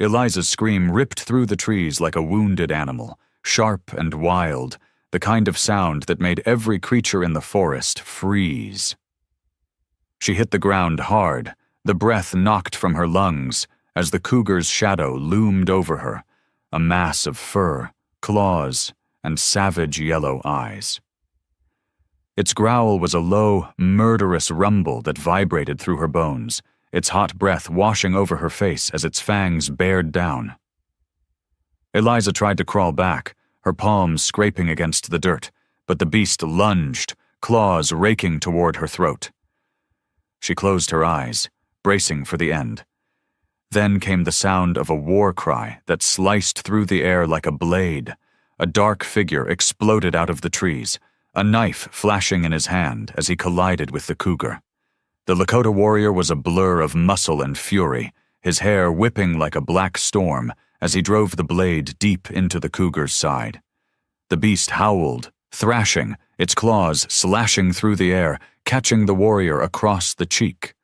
Eliza's scream ripped through the trees like a wounded animal, sharp and wild, the kind of sound that made every creature in the forest freeze. She hit the ground hard, the breath knocked from her lungs as the cougar's shadow loomed over her, a mass of fur, claws, and savage yellow eyes. Its growl was a low, murderous rumble that vibrated through her bones, its hot breath washing over her face as its fangs bared down. Eliza tried to crawl back, her palms scraping against the dirt, but the beast lunged, claws raking toward her throat. She closed her eyes, bracing for the end. Then came the sound of a war cry that sliced through the air like a blade. A dark figure exploded out of the trees, a knife flashing in his hand as he collided with the cougar. The Lakota warrior was a blur of muscle and fury, his hair whipping like a black storm as he drove the blade deep into the cougar's side. The beast howled, thrashing, its claws slashing through the air, catching the warrior across the cheek.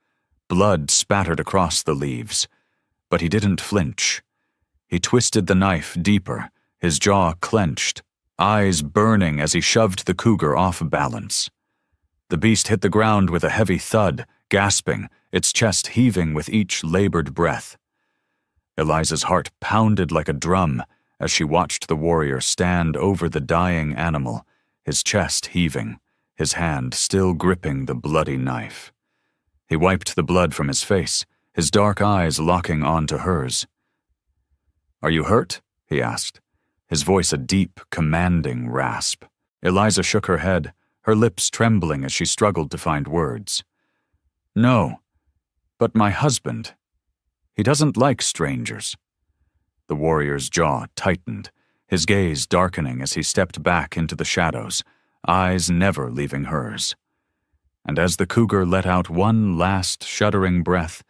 Blood spattered across the leaves, but he didn't flinch. He twisted the knife deeper, his jaw clenched, eyes burning as he shoved the cougar off balance. The beast hit the ground with a heavy thud, gasping, its chest heaving with each labored breath. Eliza's heart pounded like a drum as she watched the warrior stand over the dying animal, his chest heaving, his hand still gripping the bloody knife. He wiped the blood from his face, his dark eyes locking onto hers. "Are you hurt?" he asked, his voice a deep, commanding rasp. Eliza shook her head, her lips trembling as she struggled to find words. "No, but my husband. He doesn't like strangers." The warrior's jaw tightened, his gaze darkening as he stepped back into the shadows, eyes never leaving hers. And as the cougar let out one last shuddering breath,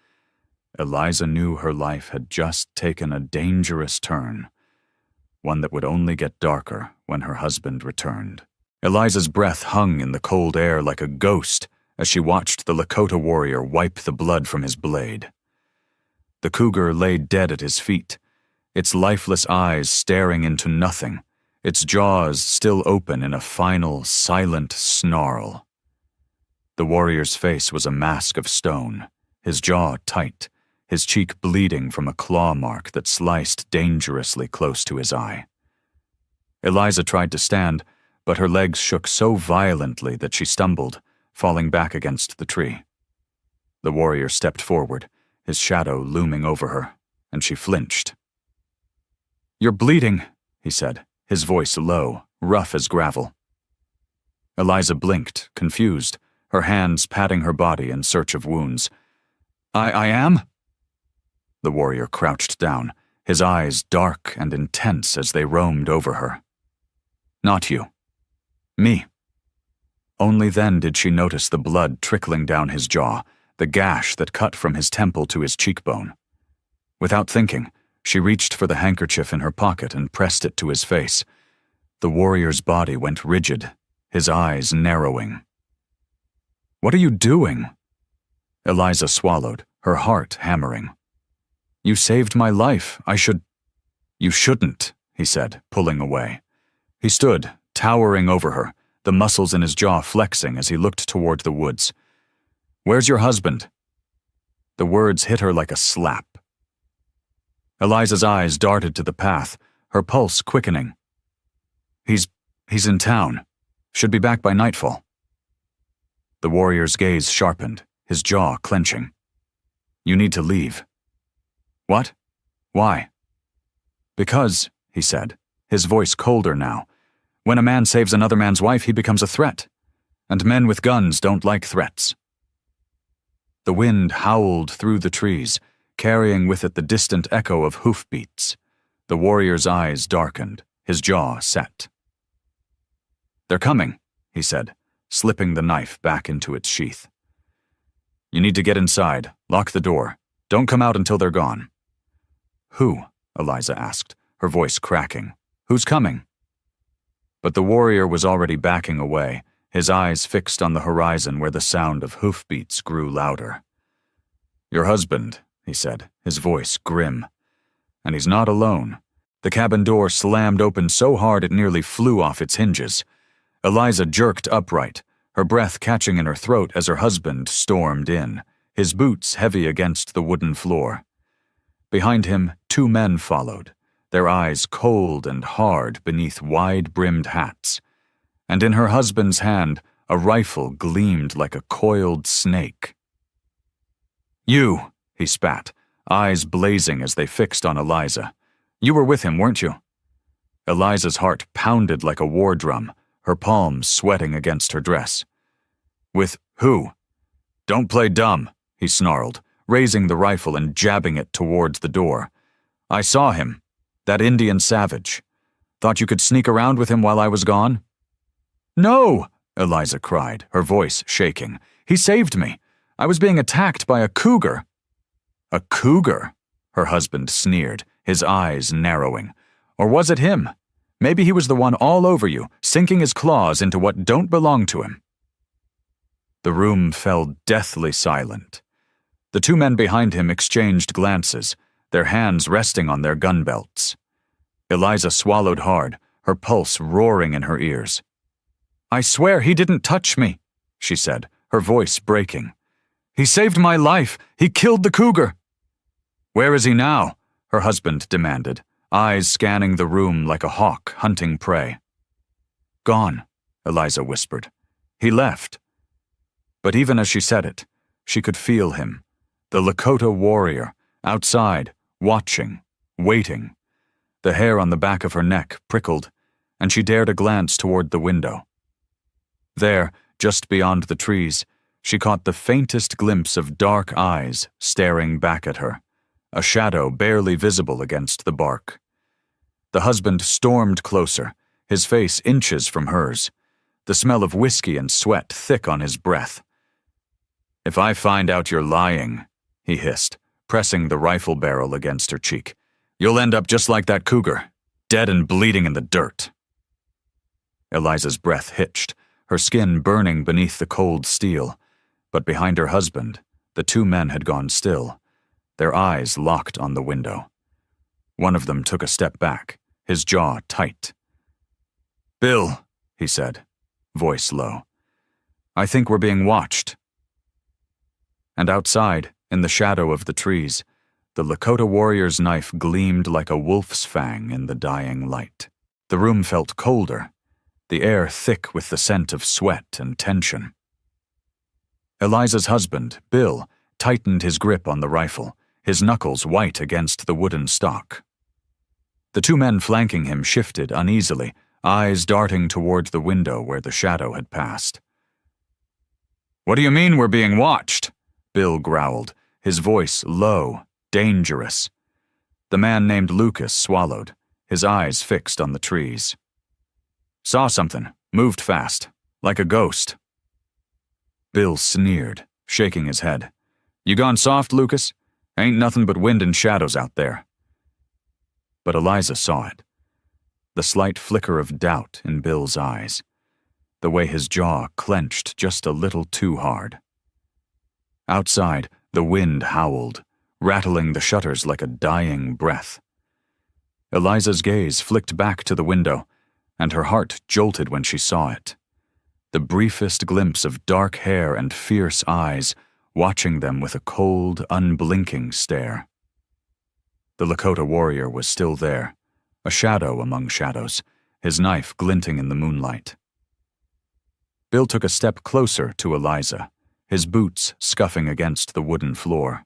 Eliza knew her life had just taken a dangerous turn, one that would only get darker when her husband returned. Eliza's breath hung in the cold air like a ghost as she watched the Lakota warrior wipe the blood from his blade. The cougar lay dead at his feet, its lifeless eyes staring into nothing, its jaws still open in a final, silent snarl. The warrior's face was a mask of stone, his jaw tight, his cheek bleeding from a claw mark that sliced dangerously close to his eye. Eliza tried to stand, but her legs shook so violently that she stumbled, falling back against the tree. The warrior stepped forward, his shadow looming over her, and she flinched. "You're bleeding," he said, his voice low, rough as gravel. Eliza blinked, confused, her hands patting her body in search of wounds. I am?" The warrior crouched down, his eyes dark and intense as they roamed over her. "Not you. Me." Only then did she notice the blood trickling down his jaw, the gash that cut from his temple to his cheekbone. Without thinking, she reached for the handkerchief in her pocket and pressed it to his face. The warrior's body went rigid, his eyes narrowing. "What are you doing?" Eliza swallowed, her heart hammering. "You saved my life. You shouldn't," he said, pulling away. He stood, towering over her, the muscles in his jaw flexing as he looked toward the woods. "Where's your husband?" The words hit her like a slap. Eliza's eyes darted to the path, her pulse quickening. He's in town. Should be back by nightfall." The warrior's gaze sharpened, his jaw clenching. "You need to leave." "What? Why?" "Because," he said, his voice colder now, "when a man saves another man's wife, he becomes a threat. And men with guns don't like threats." The wind howled through the trees, carrying with it the distant echo of hoofbeats. The warrior's eyes darkened, his jaw set. "They're coming," he said, slipping the knife back into its sheath. "You need to get inside, lock the door. Don't come out until they're gone." "Who?" Eliza asked, her voice cracking. "Who's coming?" But the warrior was already backing away, his eyes fixed on the horizon where the sound of hoofbeats grew louder. "Your husband," he said, his voice grim. And he's not alone. The cabin door slammed open so hard it nearly flew off its hinges. Eliza jerked upright, her breath catching in her throat as her husband stormed in, his boots heavy against the wooden floor. Behind him, 2 men followed, their eyes cold and hard beneath wide-brimmed hats. And in her husband's hand, a rifle gleamed like a coiled snake. "You," he spat, eyes blazing as they fixed on Eliza. "You were with him, weren't you?" Eliza's heart pounded like a war drum, her palms sweating against her dress. "With who?" "Don't play dumb," he snarled, raising the rifle and jabbing it towards the door. "I saw him. That Indian savage. Thought you could sneak around with him while I was gone?" "No!" Eliza cried, her voice shaking. "He saved me. I was being attacked by a cougar." "A cougar?" her husband sneered, his eyes narrowing. "Or was it him? Maybe he was the one all over you, sinking his claws into what don't belong to him." The room fell deathly silent. The 2 men behind him exchanged glances, their hands resting on their gun belts. Eliza swallowed hard, her pulse roaring in her ears. "I swear he didn't touch me," she said, her voice breaking. "He saved my life. He killed the cougar." "Where is he now?" her husband demanded, eyes scanning the room like a hawk hunting prey. "Gone," Eliza whispered. "He left." But even as she said it, she could feel him, the Lakota warrior, outside, watching, waiting. The hair on the back of her neck prickled, and she dared a glance toward the window. There, just beyond the trees, she caught the faintest glimpse of dark eyes staring back at her, a shadow barely visible against the bark. The husband stormed closer, his face inches from hers, the smell of whiskey and sweat thick on his breath. "If I find out you're lying," he hissed, pressing the rifle barrel against her cheek, "you'll end up just like that cougar, dead and bleeding in the dirt." Eliza's breath hitched, her skin burning beneath the cold steel, but behind her husband, the 2 men had gone still, their eyes locked on the window. One of them took a step back, his jaw tight. "Bill," he said, voice low, "I think we're being watched." And outside, in the shadow of the trees, the Lakota warrior's knife gleamed like a wolf's fang in the dying light. The room felt colder, the air thick with the scent of sweat and tension. Eliza's husband, Bill, tightened his grip on the rifle, his knuckles white against the wooden stock. The 2 men flanking him shifted uneasily, eyes darting toward the window where the shadow had passed. "What do you mean we're being watched?" Bill growled, his voice low, dangerous. The man named Lucas swallowed, his eyes fixed on the trees. "Saw something, moved fast, like a ghost." Bill sneered, shaking his head. "You gone soft, Lucas? Ain't nothing but wind and shadows out there." But Eliza saw it. The slight flicker of doubt in Bill's eyes. The way his jaw clenched just a little too hard. Outside, the wind howled, rattling the shutters like a dying breath. Eliza's gaze flicked back to the window, and her heart jolted when she saw it. The briefest glimpse of dark hair and fierce eyes, watching them with a cold, unblinking stare. The Lakota warrior was still there, a shadow among shadows, his knife glinting in the moonlight. Bill took a step closer to Eliza, his boots scuffing against the wooden floor.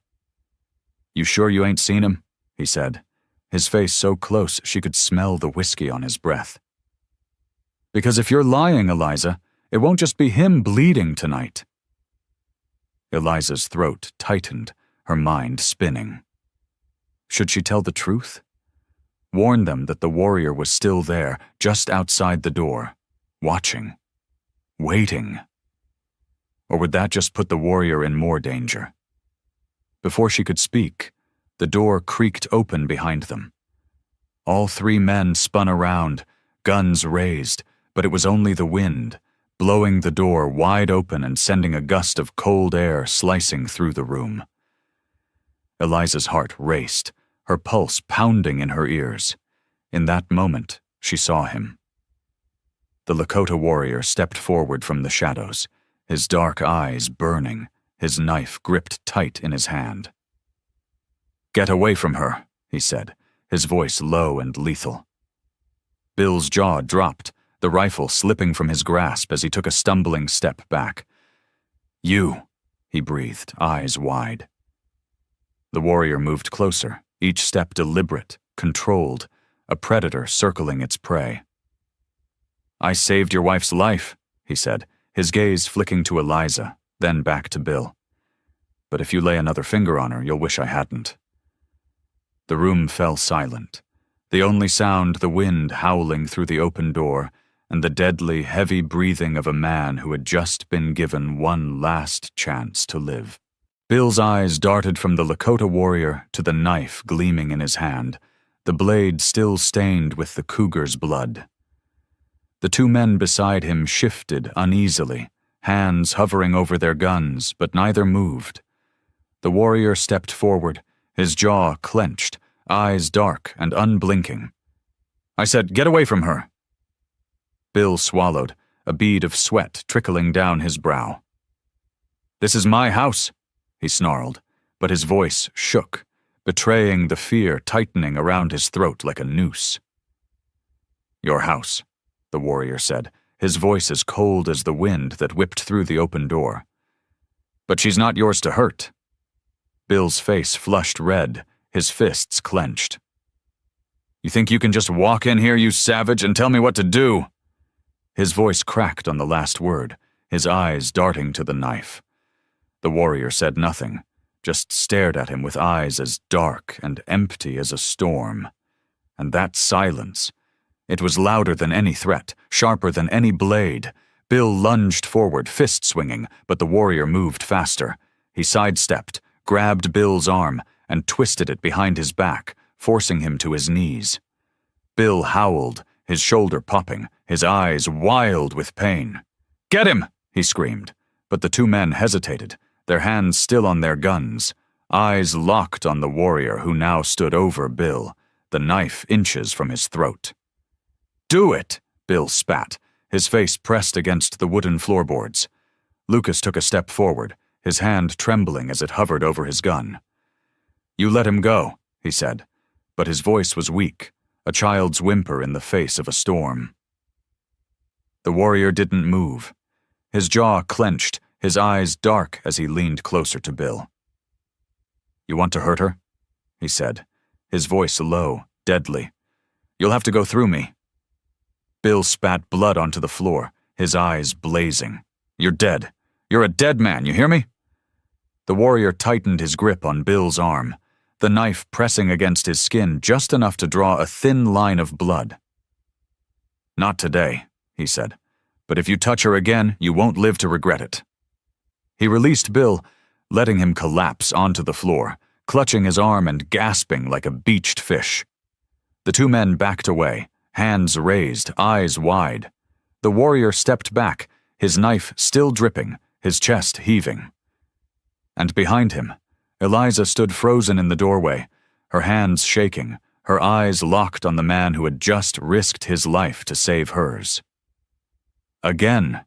"You sure you ain't seen him?" he said, his face so close she could smell the whiskey on his breath. "Because if you're lying, Eliza, it won't just be him bleeding tonight." Eliza's throat tightened, her mind spinning. Should she tell the truth? Warn them that the warrior was still there, just outside the door, watching, waiting. Or would that just put the warrior in more danger? Before she could speak, the door creaked open behind them. All 3 men spun around, guns raised, but it was only the wind, blowing the door wide open and sending a gust of cold air slicing through the room. Eliza's heart raced, her pulse pounding in her ears. In that moment, she saw him. The Lakota warrior stepped forward from the shadows, his dark eyes burning, his knife gripped tight in his hand. "Get away from her," he said, his voice low and lethal. Bill's jaw dropped, the rifle slipping from his grasp as he took a stumbling step back. "You," he breathed, eyes wide. The warrior moved closer, each step deliberate, controlled, a predator circling its prey. "I saved your wife's life," he said, his gaze flicking to Eliza, then back to Bill. "But if you lay another finger on her, you'll wish I hadn't." The room fell silent, the only sound the wind howling through the open door and the deadly, heavy breathing of a man who had just been given one last chance to live. Bill's eyes darted from the Lakota warrior to the knife gleaming in his hand, the blade still stained with the Cougar's blood. The two men beside him shifted uneasily, hands hovering over their guns, but neither moved. The warrior stepped forward, his jaw clenched, eyes dark and unblinking. "I said, get away from her." Bill swallowed, a bead of sweat trickling down his brow. "This is my house," he snarled, but his voice shook, betraying the fear tightening around his throat like a noose. "Your house," the warrior said, his voice as cold as the wind that whipped through the open door. "But she's not yours to hurt." Bill's face flushed red, his fists clenched. "You think you can just walk in here, you savage, and tell me what to do?" His voice cracked on the last word, his eyes darting to the knife. The warrior said nothing, just stared at him with eyes as dark and empty as a storm. And that silence, it was louder than any threat, sharper than any blade. Bill lunged forward, fist swinging, but the warrior moved faster. He sidestepped, grabbed Bill's arm, and twisted it behind his back, forcing him to his knees. Bill howled, his shoulder popping, his eyes wild with pain. "Get him!" he screamed, but the two men hesitated, their hands still on their guns, eyes locked on the warrior who now stood over Bill, the knife inches from his throat. "Do it!" Bill spat, his face pressed against the wooden floorboards. Lucas took a step forward, his hand trembling as it hovered over his gun. "You let him go," he said, but his voice was weak, a child's whimper in the face of a storm. The warrior didn't move. His jaw clenched, his eyes dark as he leaned closer to Bill. "You want to hurt her?" he said, his voice low, deadly. "You'll have to go through me." Bill spat blood onto the floor, his eyes blazing. "You're dead. You're a dead man, you hear me?" The warrior tightened his grip on Bill's arm, the knife pressing against his skin just enough to draw a thin line of blood. "Not today," he said, "but if you touch her again, you won't live to regret it." He released Bill, letting him collapse onto the floor, clutching his arm and gasping like a beached fish. The two men backed away, hands raised, eyes wide. The warrior stepped back, his knife still dripping, his chest heaving. And behind him, Eliza stood frozen in the doorway, her hands shaking, her eyes locked on the man who had just risked his life to save hers. Again,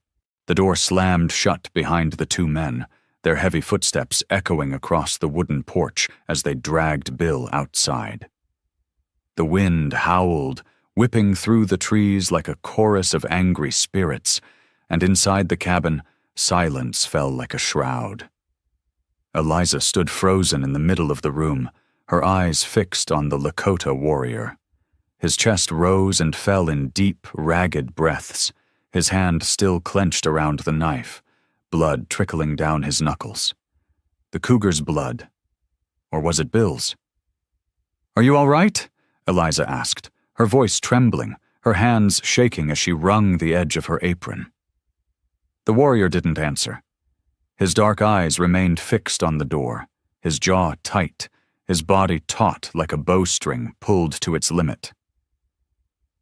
the door slammed shut behind the two men, their heavy footsteps echoing across the wooden porch as they dragged Bill outside. The wind howled, whipping through the trees like a chorus of angry spirits, and inside the cabin, silence fell like a shroud. Eliza stood frozen in the middle of the room, her eyes fixed on the Lakota warrior. His chest rose and fell in deep, ragged breaths, his hand still clenched around the knife, blood trickling down his knuckles. The Cougar's blood. Or was it Bill's? "Are you all right?" Eliza asked, her voice trembling, her hands shaking as she wrung the edge of her apron. The warrior didn't answer. His dark eyes remained fixed on the door, his jaw tight, his body taut like a bowstring pulled to its limit.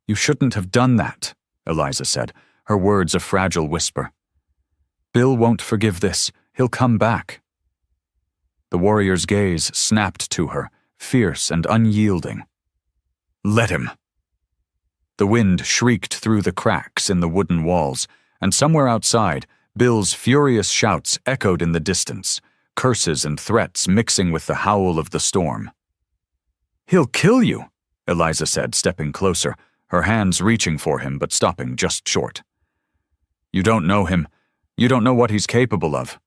"You shouldn't have done that," Eliza said, her words a fragile whisper. "Bill won't forgive this. He'll come back." The warrior's gaze snapped to her, fierce and unyielding. "Let him!" The wind shrieked through the cracks in the wooden walls, and somewhere outside, Bill's furious shouts echoed in the distance, curses and threats mixing with the howl of the storm. "He'll kill you," Eliza said, stepping closer, her hands reaching for him but stopping just short. "You don't know him. You don't know what he's capable of."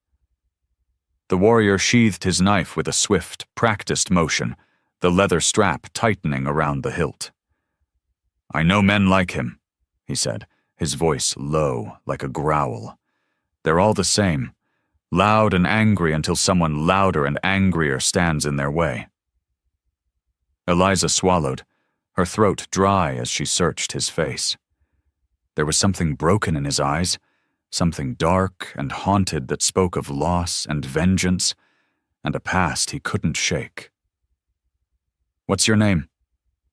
The warrior sheathed his knife with a swift, practiced motion, the leather strap tightening around the hilt. "I know men like him," he said, his voice low, like a growl. "They're all the same, loud and angry until someone louder and angrier stands in their way." Eliza swallowed, her throat dry as she searched his face. There was something broken in his eyes, something dark and haunted that spoke of loss and vengeance, and a past he couldn't shake. "What's your name?"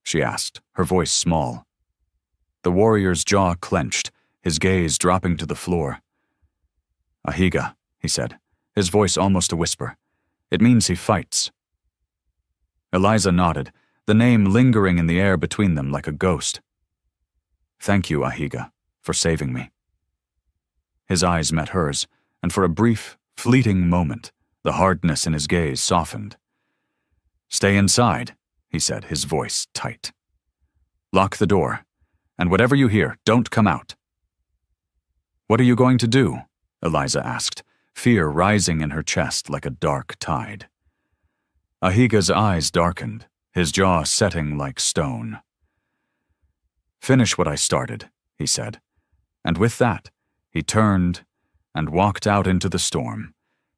she asked, her voice small. The warrior's jaw clenched, his gaze dropping to the floor. "Ahiga," he said, his voice almost a whisper. "It means he fights." Eliza nodded, the name lingering in the air between them like a ghost. "Thank you, Ahiga, for saving me." His eyes met hers, and for a brief, fleeting moment, the hardness in his gaze softened. "Stay inside," he said, his voice tight. "Lock the door, and whatever you hear, don't come out." "What are you going to do?" Eliza asked, fear rising in her chest like a dark tide. Ahiga's eyes darkened, his jaw setting like stone. "Finish what I started," he said, and with that, he turned and walked out into the storm,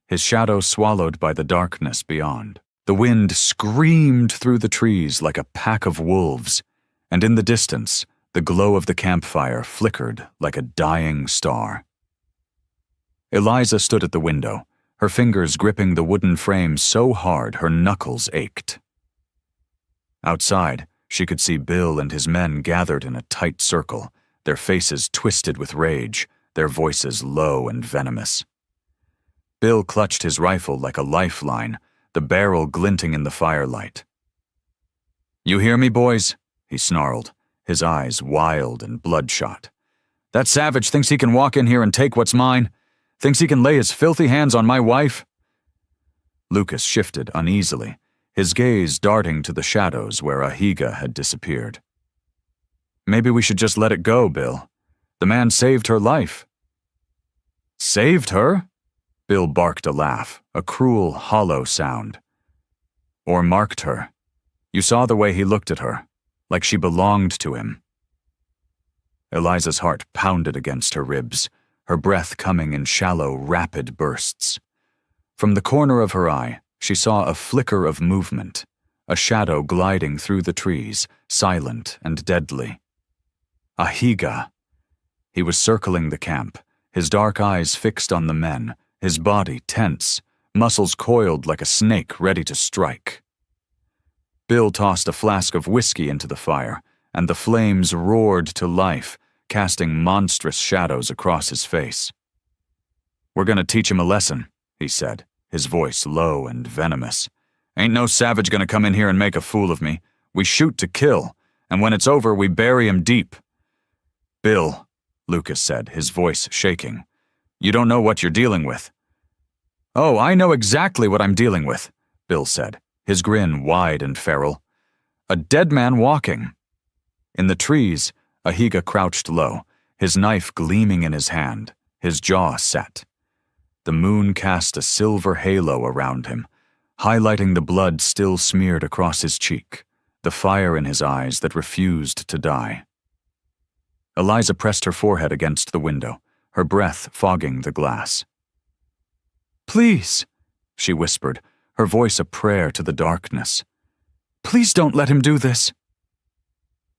his shadow swallowed by the darkness beyond. The wind screamed through the trees like a pack of wolves, and in the distance, the glow of the campfire flickered like a dying star. Eliza stood at the window, her fingers gripping the wooden frame so hard her knuckles ached. Outside, she could see Bill and his men gathered in a tight circle, their faces twisted with rage, their voices low and venomous. Bill clutched his rifle like a lifeline, the barrel glinting in the firelight. "You hear me, boys?" he snarled, his eyes wild and bloodshot. "That savage thinks he can walk in here and take what's mine? Thinks he can lay his filthy hands on my wife?" Lucas shifted uneasily, his gaze darting to the shadows where Ahiga had disappeared. "Maybe we should just let it go, Bill. The man saved her life." "Saved her?" Bill barked a laugh, a cruel, hollow sound. "Or marked her. You saw the way he looked at her, like she belonged to him." Eliza's heart pounded against her ribs, her breath coming in shallow, rapid bursts. From the corner of her eye, she saw a flicker of movement, a shadow gliding through the trees, silent and deadly. Ahiga! He was circling the camp, his dark eyes fixed on the men, his body tense, muscles coiled like a snake ready to strike. Bill tossed a flask of whiskey into the fire, and the flames roared to life, casting monstrous shadows across his face. "We're gonna teach him a lesson," he said, his voice low and venomous. "Ain't no savage gonna come in here and make a fool of me. We shoot to kill, and when it's over, we bury him deep." "Bill," Lucas said, his voice shaking, "you don't know what you're dealing with." "Oh, I know exactly what I'm dealing with," Bill said, his grin wide and feral. "A dead man walking." In the trees, Ahiga crouched low, his knife gleaming in his hand, his jaw set. The moon cast a silver halo around him, highlighting the blood still smeared across his cheek, the fire in his eyes that refused to die. Eliza pressed her forehead against the window, her breath fogging the glass. "Please," she whispered, her voice a prayer to the darkness. "Please don't let him do this."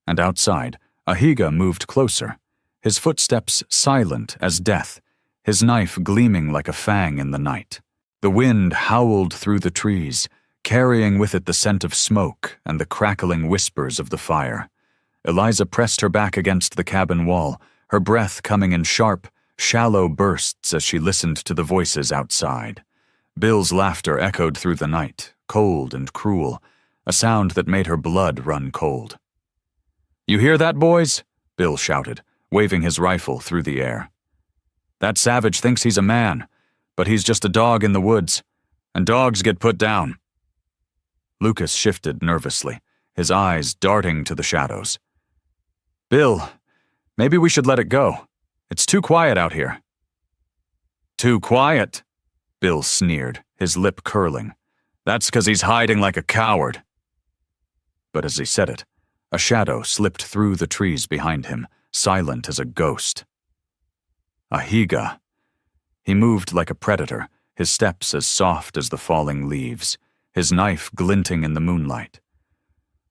And outside, Ahiga moved closer, his footsteps silent as death, his knife gleaming like a fang in the night. The wind howled through the trees, carrying with it the scent of smoke and the crackling whispers of the fire. Eliza pressed her back against the cabin wall, her breath coming in sharp, shallow bursts as she listened to the voices outside. Bill's laughter echoed through the night, cold and cruel. a sound that made her blood run cold. "You hear that, boys?" Bill shouted, waving his rifle through the air. "That savage thinks he's a man, but he's just a dog in the woods, and dogs get put down." Lucas shifted nervously, his eyes darting to the shadows. "Bill, maybe we should let it go. It's too quiet out here." "Too quiet?" Bill sneered, his lip curling. "That's 'cause he's hiding like a coward." But as he said it, a shadow slipped through the trees behind him, silent as a ghost. Ahiga. He moved like a predator, his steps as soft as the falling leaves, his knife glinting in the moonlight.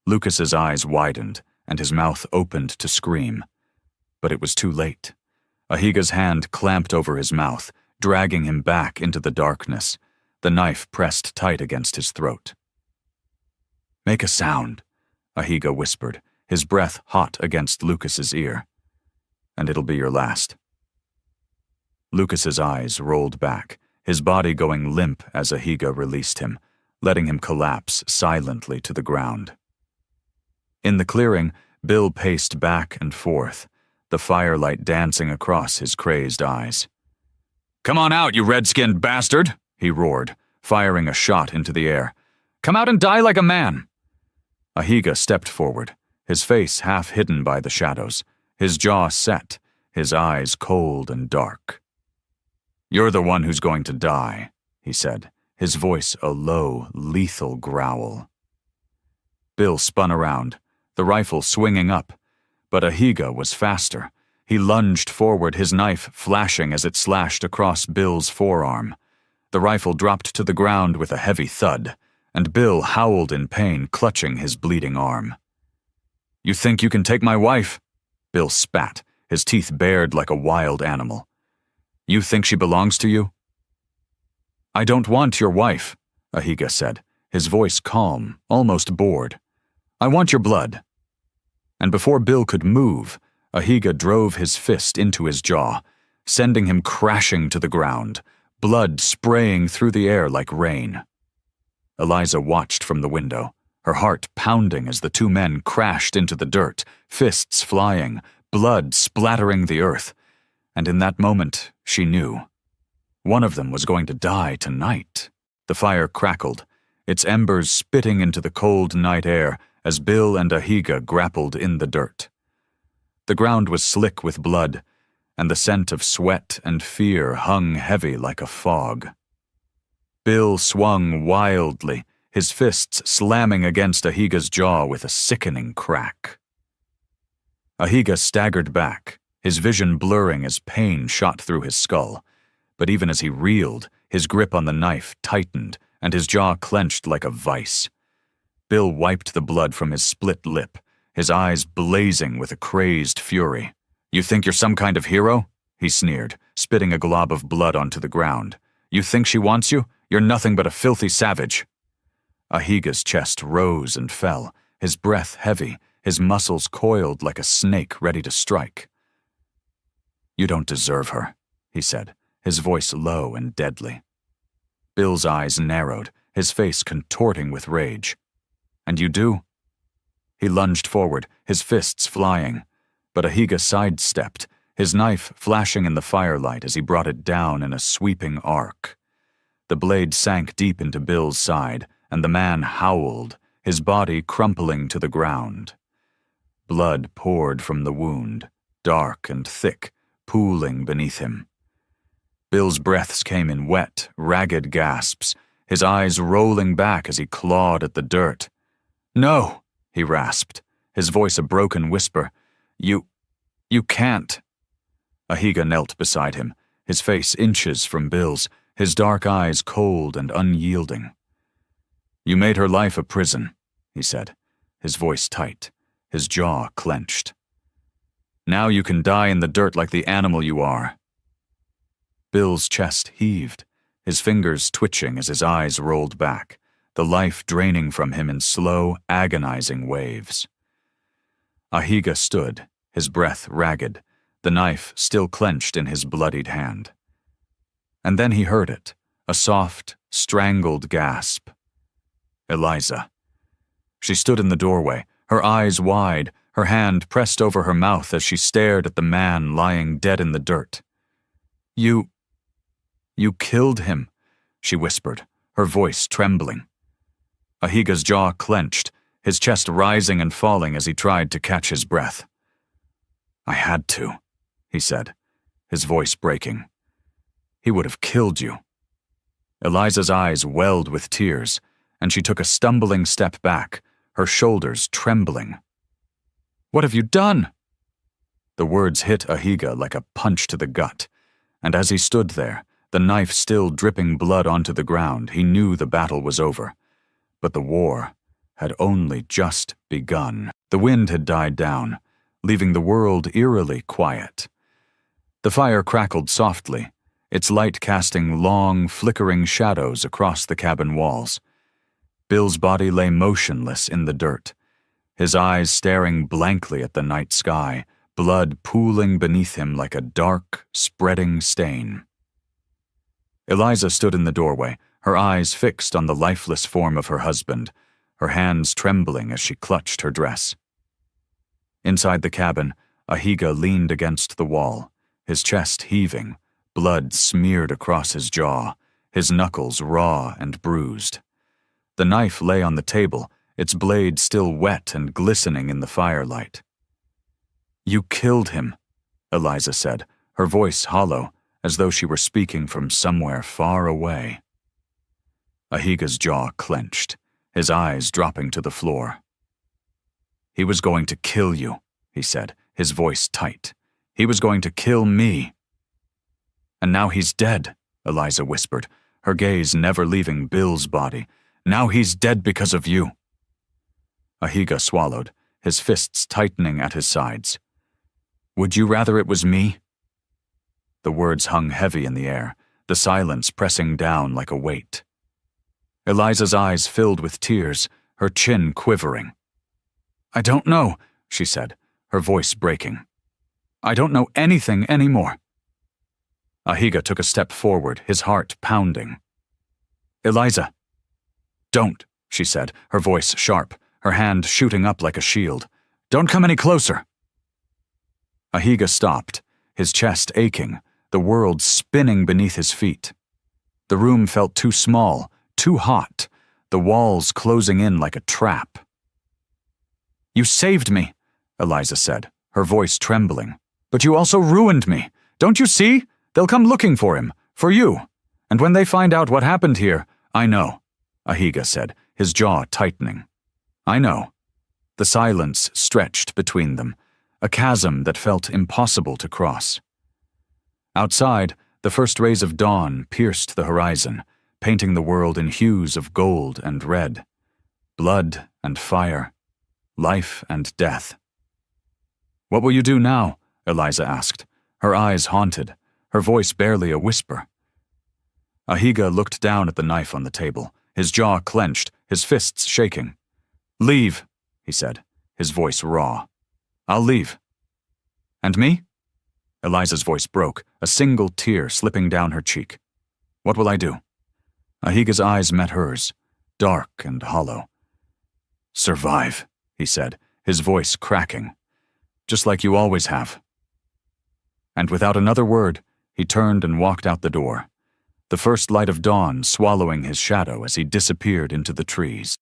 Lucas's eyes widened, and his mouth opened to scream. But it was too late. Ahiga's hand clamped over his mouth, dragging him back into the darkness, the knife pressed tight against his throat. "Make a sound," Ahiga whispered, his breath hot against Lucas's ear. "And it'll be your last." Lucas's eyes rolled back, his body going limp as Ahiga released him, letting him collapse silently to the ground. In the clearing, Bill paced back and forth, the firelight dancing across his crazed eyes. "Come on out, you red-skinned bastard!" he roared, firing a shot into the air. "Come out and die like a man!" Ahiga stepped forward, his face half hidden by the shadows, his jaw set, his eyes cold and dark. "You're the one who's going to die," he said, his voice a low, lethal growl. Bill spun around, the rifle swinging up, but Ahiga was faster. He lunged forward, his knife flashing as it slashed across Bill's forearm. The rifle dropped to the ground with a heavy thud, and Bill howled in pain, clutching his bleeding arm. "You think you can take my wife?" Bill spat, his teeth bared like a wild animal. "You think she belongs to you?" "I don't want your wife," Ahiga said, his voice calm, almost bored. "I want your blood." And before Bill could move, Ahiga drove his fist into his jaw, sending him crashing to the ground, blood spraying through the air like rain. Eliza watched from the window, her heart pounding as the two men crashed into the dirt, fists flying, blood splattering the earth. And in that moment, she knew. One of them was going to die tonight. The fire crackled, its embers spitting into the cold night air as Bill and Ahiga grappled in the dirt. The ground was slick with blood, and the scent of sweat and fear hung heavy like a fog. Bill swung wildly, his fists slamming against Ahiga's jaw with a sickening crack. Ahiga staggered back, his vision blurring as pain shot through his skull. But even as he reeled, his grip on the knife tightened, and his jaw clenched like a vice. Bill wiped the blood from his split lip, his eyes blazing with a crazed fury. "You think you're some kind of hero?" he sneered, spitting a glob of blood onto the ground. "You think she wants you? You're nothing but a filthy savage." Ahiga's chest rose and fell, his breath heavy, his muscles coiled like a snake ready to strike. "You don't deserve her," he said, his voice low and deadly. Bill's eyes narrowed, his face contorting with rage. "And you do?" He lunged forward, his fists flying, but Ahiga sidestepped, his knife flashing in the firelight as he brought it down in a sweeping arc. The blade sank deep into Bill's side, and the man howled, his body crumpling to the ground. Blood poured from the wound, dark and thick, pooling beneath him. Bill's breaths came in wet, ragged gasps, his eyes rolling back as he clawed at the dirt. "No," he rasped, his voice a broken whisper. You can't." Ahiga knelt beside him, his face inches from Bill's, his dark eyes cold and unyielding. "You made her life a prison," he said, his voice tight, his jaw clenched. "Now you can die in the dirt like the animal you are." Bill's chest heaved, his fingers twitching as his eyes rolled back, the life draining from him in slow, agonizing waves. Ahiga stood, his breath ragged, the knife still clenched in his bloodied hand. And then he heard it, a soft, strangled gasp. "Eliza." She stood in the doorway, her eyes wide, her hand pressed over her mouth as she stared at the man lying dead in the dirt. You killed him," she whispered, her voice trembling. Ahiga's jaw clenched, his chest rising and falling as he tried to catch his breath. "I had to," he said, his voice breaking. "He would have killed you." Eliza's eyes welled with tears, and she took a stumbling step back, her shoulders trembling. "What have you done?" The words hit Ahiga like a punch to the gut, and as he stood there, the knife still dripping blood onto the ground, he knew the battle was over. But the war had only just begun. The wind had died down, leaving the world eerily quiet. The fire crackled softly, its light casting long, flickering shadows across the cabin walls. Bill's body lay motionless in the dirt, his eyes staring blankly at the night sky, blood pooling beneath him like a dark, spreading stain. Eliza stood in the doorway, her eyes fixed on the lifeless form of her husband, her hands trembling as she clutched her dress. Inside the cabin, Ahiga leaned against the wall, his chest heaving, blood smeared across his jaw, his knuckles raw and bruised. The knife lay on the table, its blade still wet and glistening in the firelight. "You killed him," Eliza said, her voice hollow, as though she were speaking from somewhere far away. Ahiga's jaw clenched, his eyes dropping to the floor. "He was going to kill you," he said, his voice tight. "He was going to kill me." "And now he's dead," Eliza whispered, her gaze never leaving Bill's body. "Now he's dead because of you." Ahiga swallowed, his fists tightening at his sides. "Would you rather it was me?" The words hung heavy in the air, the silence pressing down like a weight. Eliza's eyes filled with tears, her chin quivering. "I don't know," she said, her voice breaking. "I don't know anything anymore." Ahiga took a step forward, his heart pounding. "Eliza." "Don't," she said, her voice sharp, her hand shooting up like a shield. "Don't come any closer." Ahiga stopped, his chest aching, the world spinning beneath his feet. The room felt too small, too hot, the walls closing in like a trap. "You saved me," Eliza said, her voice trembling. "But you also ruined me. Don't you see? They'll come looking for him, for you. And when they find out what happened here, I know," Ahiga said, his jaw tightening. "I know." The silence stretched between them, a chasm that felt impossible to cross. Outside, the first rays of dawn pierced the horizon, painting the world in hues of gold and red. Blood and fire, life and death. "What will you do now?" Eliza asked, her eyes haunted, her voice barely a whisper. Ahiga looked down at the knife on the table, his jaw clenched, his fists shaking. "Leave," he said, his voice raw. "I'll leave." "And me?" Eliza's voice broke, a single tear slipping down her cheek. "What will I do?" Ahiga's eyes met hers, dark and hollow. "Survive," he said, his voice cracking. "Just like you always have." And without another word, he turned and walked out the door, the first light of dawn swallowing his shadow as he disappeared into the trees.